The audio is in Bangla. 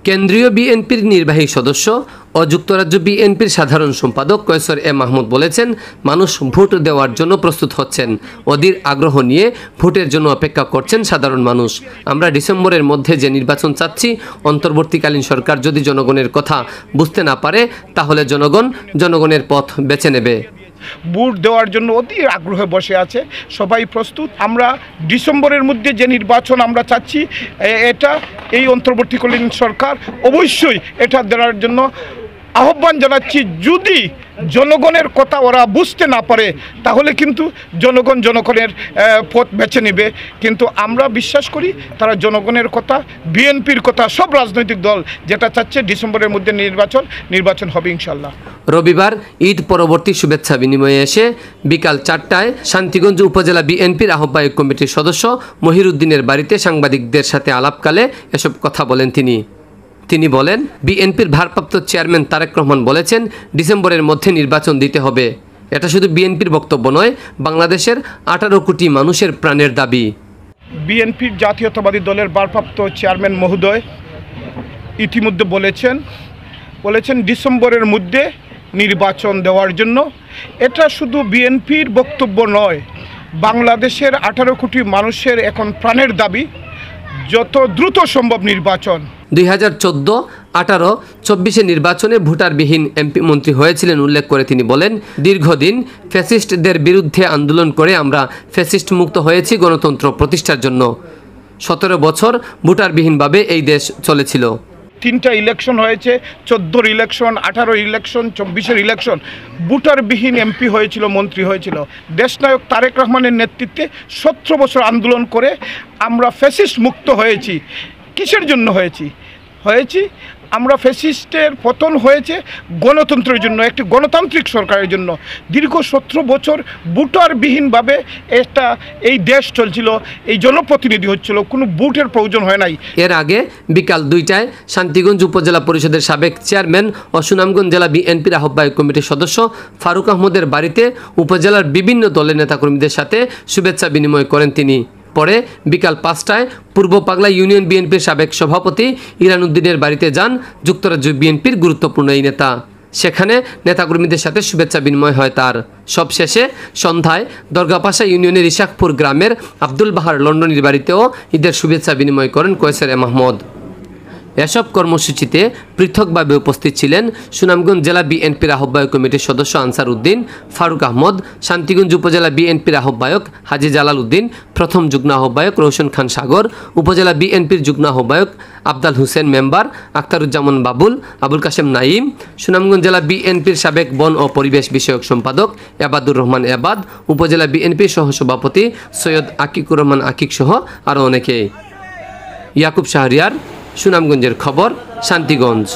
কেন্দ্রীয় বিএনপির নির্বাহী সদস্য ও যুক্তরাজ্য বিএনপির সাধারণ সম্পাদক কৈসর এ মাহমুদ বলেছেন, মানুষ ভোট দেওয়ার জন্য প্রস্তুত হচ্ছেন। অধীর আগ্রহ নিয়ে ভোটের জন্য অপেক্ষা করছেন সাধারণ মানুষ। আমরা ডিসেম্বরের মধ্যে যে নির্বাচন চাচ্ছি, অন্তর্বর্তীকালীন সরকার যদি জনগণের কথা বুঝতে না পারে, তাহলে জনগণের পথ বেছে নেবে। ভোট দেওয়ার জন্য অতি আগ্রহে বসে আছে, সবাই প্রস্তুত। আমরা ডিসেম্বরের মধ্যে যে নির্বাচন আমরা চাচ্ছি, এই অন্তর্বর্তীকালীন সরকার অবশ্যই এটা দেওয়ার জন্য আহ্বান জানাচ্ছি। যদি জনগণের কথা ওরা বুঝতে না পারে, তাহলে কিন্তু জনগণের পথ বেছে নেবে। কিন্তু আমরা বিশ্বাস করি তারা জনগণের কথা, বিএনপির কথা, সব রাজনৈতিক দল যেটা চাচ্ছে ডিসেম্বরের মধ্যে নির্বাচন হবে ইনশাল্লাহ। রবিবার ঈদ পরবর্তী শুভেচ্ছা বিনিময়ে এসে বিকাল 4টায় শান্তিগঞ্জ উপজেলা বিএনপির আহ্বায়ক কমিটির সদস্য মহিরুদ্দিনের বাড়িতে সাংবাদিকদের সাথে আলাপকালে এসব কথা বলেন তিনি বলেন, বিএনপির ভারপ্রাপ্ত চেয়ারম্যান তারেক রহমান বলেছেন, ডিসেম্বরের মধ্যে নির্বাচন দিতে হবে। এটা শুধু বিএনপির বক্তব্য নয়, বাংলাদেশের 18 কোটি মানুষের প্রাণের দাবি। বিএনপির জাতীয়তাবাদী দলের ভারপ্রাপ্ত চেয়ারম্যান মহোদয় ইতিমধ্যে বলেছেন ডিসেম্বরের মধ্যে নির্বাচন দেওয়ার জন্য। এটা শুধু বিএনপির বক্তব্য নয়, বাংলাদেশের 18 কোটি মানুষের এখন প্রাণের দাবি, যত দ্রুত সম্ভব নির্বাচন। 2014, 18, 24 নির্বাচনে ভোটারবিহীন এমপি মন্ত্রী হয়েছিলেন উল্লেখ করে তিনি বলেন, দীর্ঘদিন ফ্যাসিস্টদের বিরুদ্ধে আন্দোলন করে আমরা ফ্যাসিস্ট মুক্ত হয়েছি গণতন্ত্র প্রতিষ্ঠার জন্য। 17 বছর ভোটারবিহীনভাবে এই দেশ চলেছিল। 3টা ইলেকশন হয়েছে, 14 ইলেকশন, 18 ইলেকশন, 24 ইলেকশন। ভোটারবিহীন এমপি হয়েছিল, মন্ত্রী হয়েছিল। দেশনায়ক তারেক রহমানের নেতৃত্বে 17 বছর আন্দোলন করে আমরা ফ্যাসিস্ট মুক্ত হয়েছি। কিসের জন্য হয়েছি? আমরা ফ্যাসিস্টের পতন হয়েছে গণতন্ত্রের জন্য, একটি গণতান্ত্রিক সরকারের জন্য। দীর্ঘ 17 বছর ভোটারবিহীনভাবে এই দেশ চলছিল, এই জনপ্রতিনিধি হচ্ছিল, কোনো ভোটের প্রয়োজন হয় নাই। এর আগে বিকাল 2টায় শান্তিগঞ্জ উপজেলা পরিষদের সাবেক চেয়ারম্যান ও সুনামগঞ্জ জেলা বিএনপির আহ্বায়ক কমিটির সদস্য ফারুক আহমদের বাড়িতে উপজেলার বিভিন্ন দলের নেতাকর্মীদের সাথে শুভেচ্ছা বিনিময় করেন তিনি। পরে বিকাল 5টায় পূর্ব পাগলা ইউনিয়ন বিএনপির সাবেক সভাপতি ইরান উদ্দিনের বাড়িতে যান যুক্তরাজ্য বিএনপির গুরুত্বপূর্ণ এই নেতা। সেখানে নেতাকর্মীদের সাথে শুভেচ্ছা বিনিময় হয় তার। সবশেষে সন্ধ্যায় দরগাপাশা ইউনিয়নের ইশাকপুর গ্রামের আব্দুল বাহার লন্ডনের বাড়িতেও ঈদের শুভেচ্ছা বিনিময় করেন কৈসর এ মাহমুদ। এসব কর্মসূচিতে পৃথকভাবে উপস্থিত ছিলেন সুনামগঞ্জ জেলা বিএনপির আহ্বায়ক কমিটির সদস্য আনসার উদ্দিন, ফারুক আহমদ, শান্তিগঞ্জ উপজেলা বিএনপির আহ্বায়ক হাজী জালাল উদ্দিন, প্রথম যুগ্ম আহ্বায়ক রৌশন খান সাগর, উপজেলা বিএনপির যুগ্ম আহ্বায়ক আবদাল হোসেন মেম্বার, আখতারুজ্জামান বাবুল, আবুল কাশেম নাইম, সুনামগঞ্জ জেলা বিএনপির সাবেক বন ও পরিবেশ বিষয়ক সম্পাদক এবাদুর রহমান এবাদ, উপজেলা বিএনপির সহসভাপতি সৈয়দ আকিকুর রহমান আকিক সহ আরও অনেকে। ইয়াকুব শাহরিয়ার, সুনামগঞ্জের খবর, শান্তিগঞ্জ।